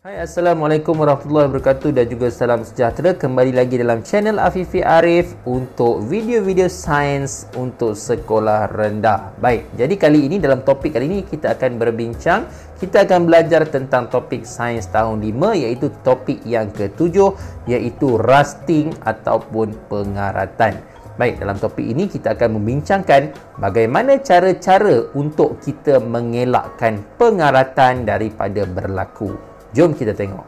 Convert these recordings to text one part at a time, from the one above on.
Hai, Assalamualaikum warahmatullahi wabarakatuh dan juga salam sejahtera. Kembali lagi dalam channel Afifi Arif untuk video-video sains untuk sekolah rendah. Baik, jadi kali ini dalam topik kali ini kita akan berbincang, kita akan belajar tentang topik sains tahun 5 iaitu topik yang ke-7 iaitu rasting ataupun pengaratan. Baik, dalam topik ini kita akan membincangkan bagaimana cara-cara untuk kita mengelakkan pengaratan daripada berlaku. Jom kita tengok.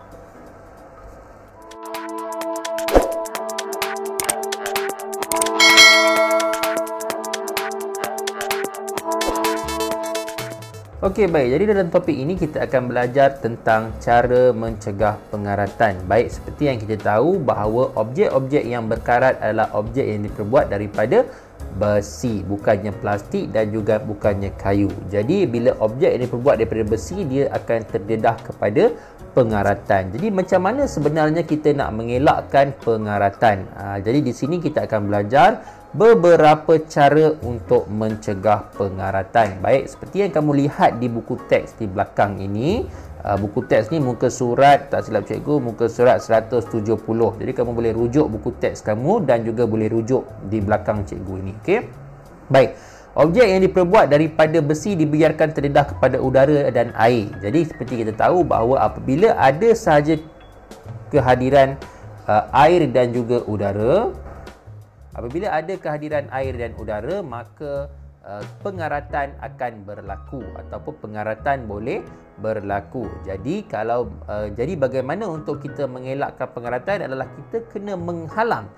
Okey, baik. Jadi dalam topik ini kita akan belajar tentang cara mencegah pengaratan. Baik, seperti yang kita tahu bahawa objek-objek yang berkarat adalah objek yang diperbuat daripada besi, bukannya plastik dan juga bukannya kayu. Jadi bila objek yang diperbuat daripada besi, dia akan terdedah kepada pengaratan. Jadi macam mana sebenarnya kita nak mengelakkan pengaratan? Jadi di sini kita akan belajar beberapa cara untuk mencegah pengaratan. Baik, seperti yang kamu lihat di buku teks di belakang ini. Buku teks ni muka surat, tak silap cikgu, muka surat 170. Jadi kamu boleh rujuk buku teks kamu dan juga boleh rujuk di belakang cikgu ini. Okey. Baik. Objek yang diperbuat daripada besi dibiarkan terdedah kepada udara dan air. Jadi seperti kita tahu bahawa apabila ada sahaja kehadiran air dan juga udara, apabila ada kehadiran air dan udara, maka pengaratan akan berlaku ataupun pengaratan boleh berlaku. Jadi jadi bagaimana untuk kita mengelakkan pengaratan adalah kita kena menghalang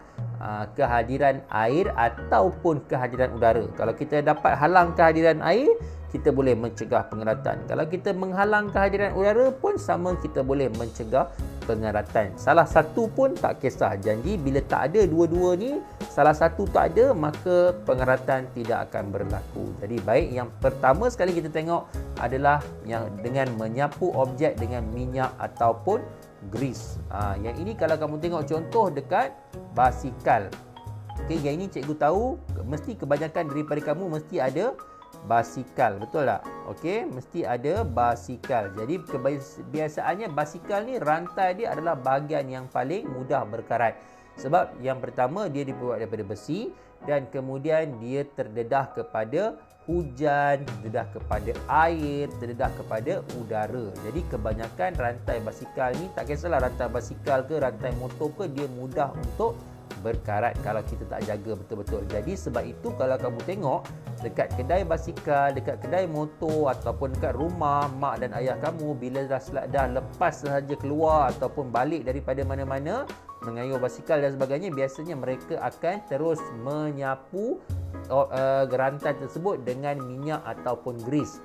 kehadiran air ataupun kehadiran udara. Kalau kita dapat halang kehadiran air, kita boleh mencegah pengaratan. Kalau kita menghalang kehadiran udara pun sama, kita boleh mencegah pengaratan. Salah satu pun tak kisah. Jadi bila tak ada dua-dua ni, salah satu tak ada, maka pengaratan tidak akan berlaku. Jadi baik, yang pertama sekali kita tengok adalah yang dengan menyapu objek dengan minyak ataupun grease. Yang ini kalau kamu tengok contoh dekat basikal. Okey, yang ini cikgu tahu mesti kebanyakan daripada kamu mesti ada basikal, betul tak? Okey, mesti ada basikal. Jadi kebiasaannya basikal ni rantai dia adalah bahagian yang paling mudah berkarat. Sebab yang pertama dia dibuat daripada besi dan kemudian dia terdedah kepada hujan, terdedah kepada air, terdedah kepada udara. Jadi kebanyakan rantai basikal ni, tak kisahlah rantai basikal ke rantai motor ke, dia mudah untuk berkarat kalau kita tak jaga betul-betul. Jadi sebab itu kalau kamu tengok dekat kedai basikal, dekat kedai motor ataupun dekat rumah mak dan ayah kamu, bila dah lepas sahaja keluar ataupun balik daripada mana-mana mengayuh basikal dan sebagainya, biasanya mereka akan terus menyapu rantai tersebut dengan minyak ataupun grease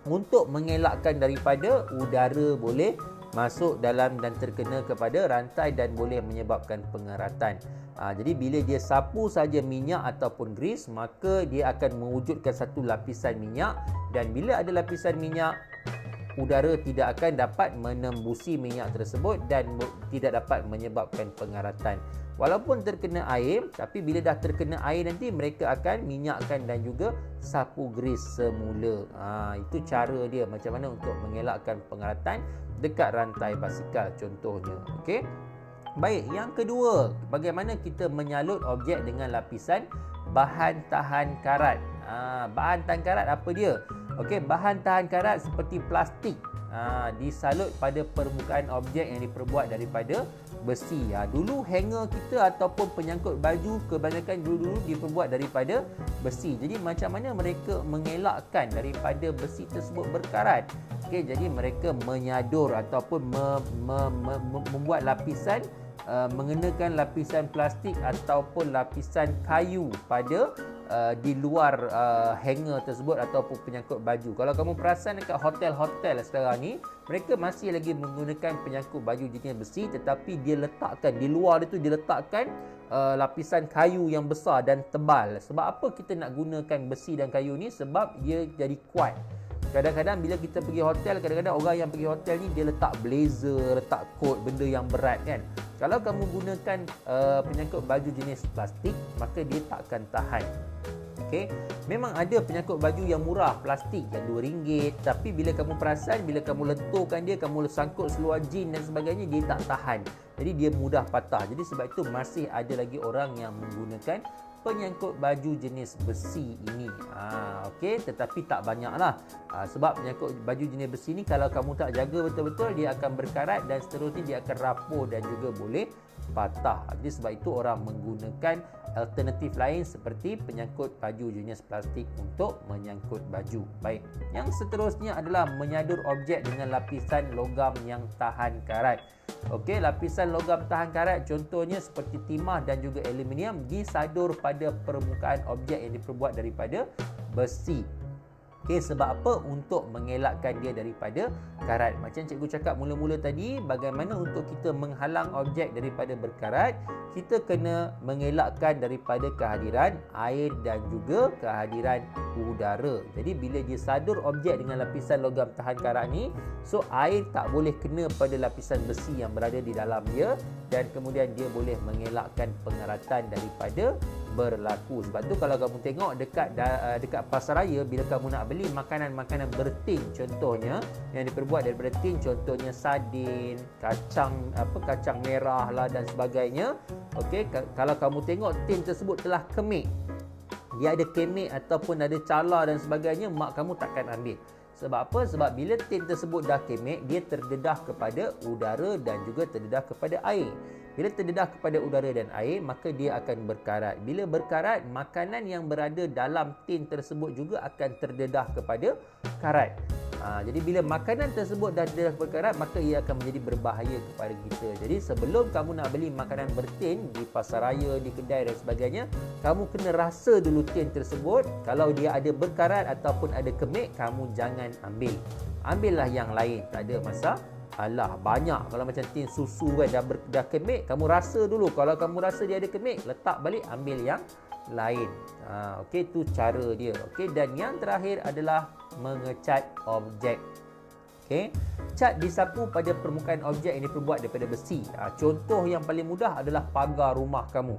untuk mengelakkan daripada udara boleh masuk dalam dan terkena kepada rantai dan boleh menyebabkan pengaratan. Jadi bila dia sapu saja minyak ataupun grease, maka dia akan mewujudkan satu lapisan minyak, dan bila ada lapisan minyak, udara tidak akan dapat menembusi minyak tersebut dan tidak dapat menyebabkan pengaratan. Walaupun terkena air, tapi bila dah terkena air nanti mereka akan minyakkan dan juga sapu grease semula. Itu cara dia macam mana untuk mengelakkan pengaratan dekat rantai basikal contohnya. Okey. Baik, yang kedua, bagaimana kita menyalut objek dengan lapisan bahan tahan karat. Bahan tahan karat apa dia? Okey, bahan tahan karat seperti plastik disalut pada permukaan objek yang diperbuat daripada besi. Dulu hanger kita ataupun penyangkut baju kebanyakan dulu diperbuat daripada besi. Jadi macam mana mereka mengelakkan daripada besi tersebut berkarat? Okey, jadi mereka menyadur ataupun membuat lapisan, mengenakan lapisan plastik ataupun lapisan kayu pada di luar hanger tersebut ataupun penyangkut baju. Kalau kamu perasan dekat hotel-hotel sekarang ni, mereka masih lagi menggunakan penyangkut baju jenis besi, tetapi dia letakkan di luar itu, dia letakkan lapisan kayu yang besar dan tebal. Sebab apa kita nak gunakan besi dan kayu ni? Sebab dia jadi kuat. Kadang-kadang bila kita pergi hotel, kadang-kadang orang yang pergi hotel ni dia letak blazer, letak coat, benda yang berat kan. Kalau kamu gunakan penyangkut baju jenis plastik, maka dia tak akan tahan. Okey, memang ada penyangkut baju yang murah plastik yang RM2, tapi bila kamu perasan, bila kamu lenturkan dia, kamu sangkut seluar jeans dan sebagainya, dia tak tahan. Jadi dia mudah patah. Jadi sebab itu masih ada lagi orang yang menggunakan penyangkut baju jenis besi ini. Okey, tetapi tak banyaklah. Sebab penyangkut baju jenis besi ni kalau kamu tak jaga betul-betul, dia akan berkarat dan seterusnya dia akan rapuh dan juga boleh patah. Jadi sebab itu orang menggunakan alternatif lain seperti penyangkut baju jenis plastik untuk menyangkut baju. Baik. Yang seterusnya adalah menyadur objek dengan lapisan logam yang tahan karat. Okey, lapisan logam tahan karat contohnya seperti timah dan juga aluminium disadur pada permukaan objek yang diperbuat daripada besi. Okey, sebab apa? Untuk mengelakkan dia daripada karat. Macam cikgu cakap mula-mula tadi, bagaimana untuk kita menghalang objek daripada berkarat, kita kena mengelakkan daripada kehadiran air dan juga kehadiran udara. Jadi bila dia sadur objek dengan lapisan logam tahan karat ni, so air tak boleh kena pada lapisan besi yang berada di dalam dia, dan kemudian dia boleh mengelakkan pengaratan daripada berlaku. Sebab tu kalau kamu tengok dekat pasaraya, bila kamu nak beli makanan-makanan bertin contohnya yang diperbuat daripada tin, contohnya sardin, kacang merah lah dan sebagainya. Okey, kalau kamu tengok tin tersebut telah kemik, dia ada kemik ataupun ada cala dan sebagainya, mak kamu takkan ambil. Sebab apa? Sebab bila tin tersebut dah kemik, dia terdedah kepada udara dan juga terdedah kepada air. Bila terdedah kepada udara dan air, maka dia akan berkarat. Bila berkarat, makanan yang berada dalam tin tersebut juga akan terdedah kepada karat. Jadi bila makanan tersebut dah terdedah kepada karat, maka ia akan menjadi berbahaya kepada kita. Jadi sebelum kamu nak beli makanan bertin di pasaraya, di kedai dan sebagainya, kamu kena rasa dulu tin tersebut. Kalau dia ada berkarat ataupun ada kemik, kamu jangan ambil. Ambillah yang lain, tak ada masalah. Alah, banyak kalau macam tin susu kan dah kemik, kamu rasa dulu. Kalau kamu rasa dia ada kemik, letak balik, ambil yang lain. Okey, tu cara dia. Okey, dan yang terakhir adalah mengecat objek. Okey, cat disapu pada permukaan objek yang diperbuat daripada besi. Contoh yang paling mudah adalah pagar rumah kamu.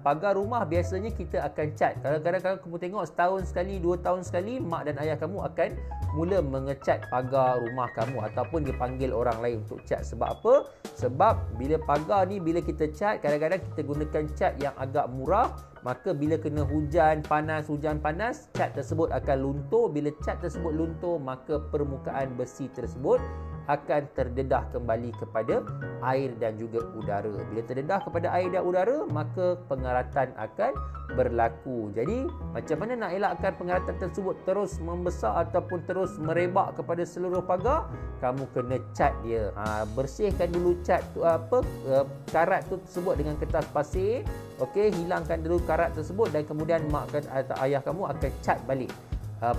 Pagar rumah biasanya kita akan cat. Kadang-kadang kamu tengok setahun sekali, 2 tahun sekali, mak dan ayah kamu akan mula mengecat pagar rumah kamu ataupun dipanggil orang lain untuk cat. Sebab apa? Sebab bila pagar ni, bila kita cat, kadang-kadang kita gunakan cat yang agak murah, maka bila kena hujan panas, cat tersebut akan luntur. Bila cat tersebut luntur, maka permukaan besi tersebut akan terdedah kembali kepada air dan juga udara. Bila terdedah kepada air dan udara, maka pengaratan akan berlaku. Jadi, macam mana nak elakkan pengaratan tersebut terus membesar ataupun terus merebak kepada seluruh pagar? Kamu kena cat dia. Bersihkan dulu cat karat tu tersebut dengan kertas pasir. Okey, hilangkan dulu karat tersebut dan kemudian mak atau ayah kamu akan cat balik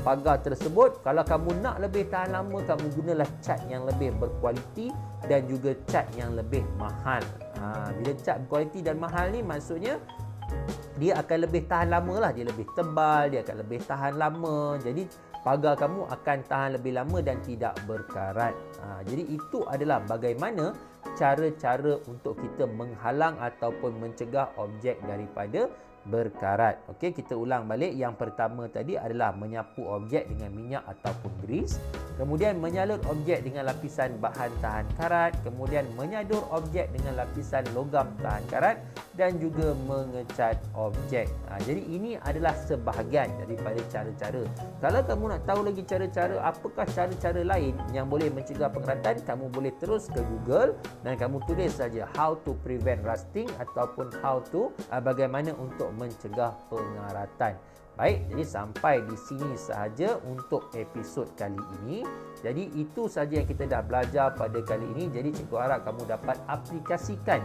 pagar tersebut. Kalau kamu nak lebih tahan lama, kamu gunalah cat yang lebih berkualiti dan juga cat yang lebih mahal. Bila cat berkualiti dan mahal ni, maksudnya dia akan lebih tahan lama lah. Dia lebih tebal, dia akan lebih tahan lama. Jadi pagar kamu akan tahan lebih lama dan tidak berkarat. Jadi itu adalah bagaimana cara-cara untuk kita menghalang ataupun mencegah objek daripada berkarat. Okey, kita ulang balik. Yang pertama tadi adalah menyapu objek dengan minyak ataupun grease. Kemudian menyalut objek dengan lapisan bahan tahan karat. Kemudian menyadur objek dengan lapisan logam tahan karat. Dan juga mengecat objek. Jadi ini adalah sebahagian daripada cara-cara. Kalau kamu nak tahu lagi cara-cara, apakah cara-cara lain yang boleh mencegah pengaratan, kamu boleh terus ke Google dan kamu tulis saja how to prevent rusting ataupun how to bagaimana untuk mencegah pengaratan. Baik, jadi sampai di sini sahaja untuk episod kali ini. Jadi itu sahaja yang kita dah belajar pada kali ini. Jadi cikgu harap kamu dapat aplikasikan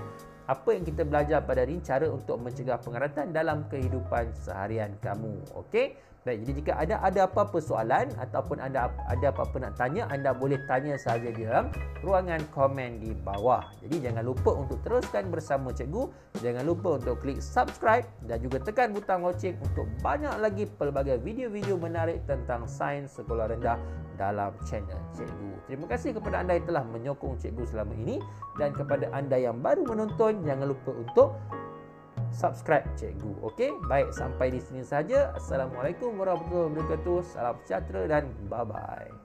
apa yang kita belajar pada hari ini, cara untuk mencegah pengaratan dalam kehidupan seharian kamu. Okey? Baik, jadi jika ada apa-apa soalan ataupun ada apa-apa nak tanya, anda boleh tanya sahaja di dalam ruangan komen di bawah. Jadi jangan lupa untuk teruskan bersama cikgu. Jangan lupa untuk klik subscribe dan juga tekan butang loceng untuk banyak lagi pelbagai video-video menarik tentang sains sekolah rendah dalam channel cikgu. Terima kasih kepada anda yang telah menyokong cikgu selama ini, dan kepada anda yang baru menonton, jangan lupa untuk subscribe cikgu. Okey, baik, sampai di sini saja. Assalamualaikum warahmatullahi wabarakatuh. Salam sejahtera dan bye-bye.